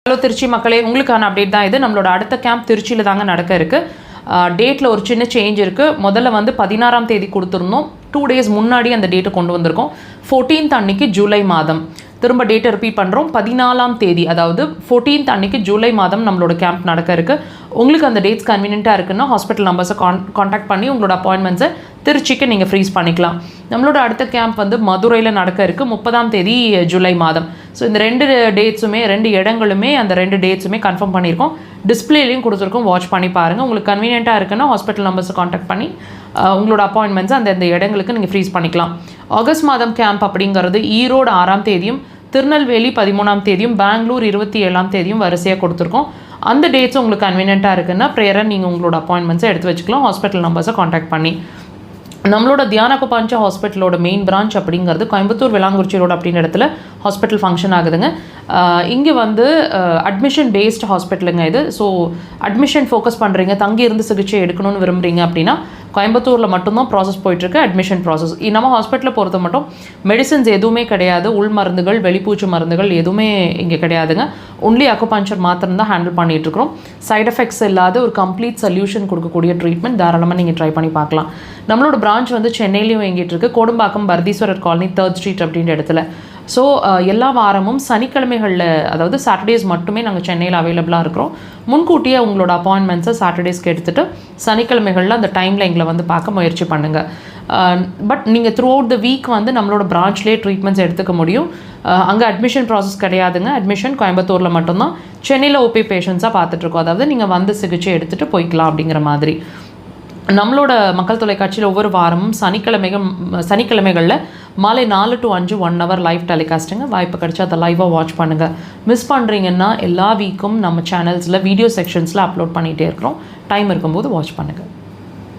Hello Trichy மக்களே, உங்களுக்கான update தான் இது. நம்மளோட அடுத்த கேம்ப் திருச்சியில் தாங்க நடக்க இருக்குது. டேட்டில் ஒரு சின்ன சேஞ்ச் இருக்குது. முதல்ல வந்து 16ஆம் தேதி கொடுத்துருந்தோம். 2 days முன்னாடி அந்த டேட்டை கொண்டு வந்திருக்கோம். 14th அன்னைக்கு ஜூலை மாதம். திரும்ப டேட்டை ரிப்பீட் பண்ணுறோம். 14ஆம் தேதி, அதாவது 14th அன்னைக்கு ஜூலை மாதம் நம்மளோட கேம்ப் நடக்க இருக்குது. உங்களுக்கு அந்த டேட்ஸ் கன்வீனியண்ட்டாக இருக்குன்னா ஹாஸ்பிட்டல் நம்பர்ஸை காண்டாக்ட் பண்ணி உங்களோட அப்பாயின்மெண்ட்ஸை திருச்சிக்கு நீங்கள் ஃப்ரீஸ் பண்ணிக்கலாம். நம்மளோட அடுத்த கேம்ப் வந்து மதுரையில் நடக்க இருக்குது 30ஆம் தேதி ஜூலை மாதம். ஸோ இந்த 2 டேட்ஸுமே 2 இடங்களுமே அந்த 2 டேட்ஸுமே கன்ஃபார்ம் பண்ணியிருக்கோம். டிஸ்பிளேலையும் கொடுத்துருக்கோம், வாட்ச் பண்ணி பாருங்கள். உங்களுக்கு கன்வீனியண்ட்டாக இருக்குன்னா ஹாஸ்பிட்டல் நம்பர்ஸை காண்டாக்ட் பண்ணி உங்களோட அப்பாயின்மெண்ட்ஸை அந்த இடங்களுக்கு நீங்கள் ஃப்ரீஸ் பண்ணிக்கலாம். ஆகஸ்ட் மாதம் கேம்ப் அப்படிங்கிறது ஈரோடு 6ஆம் தேதியும், திருநெல்வேலி 13ஆம் தேதியும், பெங்களூர் 27ஆம் தேதியும் வரிசையாக கொடுத்துருக்கோம். அந்த டேட்ஸ் உங்களுக்கு கன்வீனியண்ட்டாக இருக்குன்னா ப்ரேயராக நீங்கள் உங்களோட அப்பாயின்மெண்ட்ஸை எடுத்து வச்சுக்கலாம் ஹாஸ்பிட்டல் நம்பர்ஸை காண்டாக்ட் பண்ணி. நம்மளோட தியான அக்குபஞ்சர் ஹாஸ்பிட்டலோட மெயின் பிரான்ச் அப்படிங்கிறது கோயம்புத்தூர் விளாங்குறிச்சி ரோடு அப்படின்ற இடத்துல ஹாஸ்பிட்டல் ஃபங்க்ஷன் ஆகுதுங்க. இங்கே வந்து அட்மிஷன் பேஸ்ட் ஹாஸ்பிட்டலுங்க இது. ஸோ அட்மிஷன் ஃபோக்கஸ் பண்ணுறீங்க, தங்கி இருந்து சிகிச்சை எடுக்கணும்னு விரும்புகிறீங்க அப்படின்னா கோயம்புத்தூரில் மட்டும்தான் ப்ராசஸ் போயிட்டுருக்கு, அட்மிஷன் ப்ராசஸ். நம்ம ஹாஸ்பிட்டலை பொறுத்த மட்டும் மெடிசன்ஸ் எதுவுமே கிடையாது, உள் மருந்துகள், வெளிப்பூச்சு மருந்துகள் எதுவுமே இங்கே கிடையாதுங்க. ஒன்லி அக்குபஞ்சர் மாத்திரம் தான் ஹேண்டில் பண்ணிகிட்ருக்கிறோம். சைட் எஃபெக்ட்ஸ் இல்லாத ஒரு கம்ப்ளீட் சொல்யூஷன் கொடுக்கக்கூடிய ட்ரீட்மெண்ட் தாராளமாக நீங்கள் ட்ரை பண்ணி பார்க்கலாம். நம்மளோட பிரான்ச் வந்து சென்னையிலையும் இயங்கிட்டு இருக்கு, கோடம்பாக்கம் பர்தீஸ்வரர் காலனி 3rd Street அப்படின்ற இடத்துல. ஸோ எல்லா வாரமும் சனிக்கிழமைகளில், அதாவது சாட்டர்டேஸ் மட்டுமே நாங்கள் சென்னையில் அவைலபிளாக இருக்கிறோம். முன்கூட்டியே உங்களோட அப்பாயின்மெண்ட்ஸை சாட்டர்டேஸ்க்கு எடுத்துகிட்டு சனிக்கிழமைகளில் அந்த டைமில் எங்களை வந்து பார்க்க முயற்சி பண்ணுங்கள். பட் நீங்கள் த்ரூ அவுட் த வீக் வந்து நம்மளோட பிரான்ச்லேயே ட்ரீட்மெண்ட்ஸ் எடுத்துக்க முடியும். அங்கே அட்மிஷன் ப்ராசஸ் கிடையாதுங்க. அட்மிஷன் கோயம்புத்தூரில் மட்டும்தான். சென்னையில் ஓபி பேஷண்ட்ஸாக பார்த்துட்ருக்கோம். அதாவது நீங்கள் வந்து சிகிச்சை எடுத்துகிட்டு போய்க்கலாம் அப்படிங்கிற மாதிரி. நம்மளோட மக்கள் தொலைக்காட்சியில் ஒவ்வொரு வாரமும் சனிக்கிழமைகளில் மாலை 4 to 5 1 hour லைவ் டெலிகாஸ்ட்டுங்க. வாய்ப்பு கிடைச்சா அதை லைவாக வாட்ச் பண்ணுங்கள். மிஸ் பண்ணுறீங்கன்னா எல்லா வீக்கும் நம்ம சேனல்ஸில் வீடியோ செக்ஷன்ஸில் அப்லோட் பண்ணிகிட்டே இருக்கிறோம். டைம் இருக்கும்போது வாட்ச் பண்ணுங்கள்.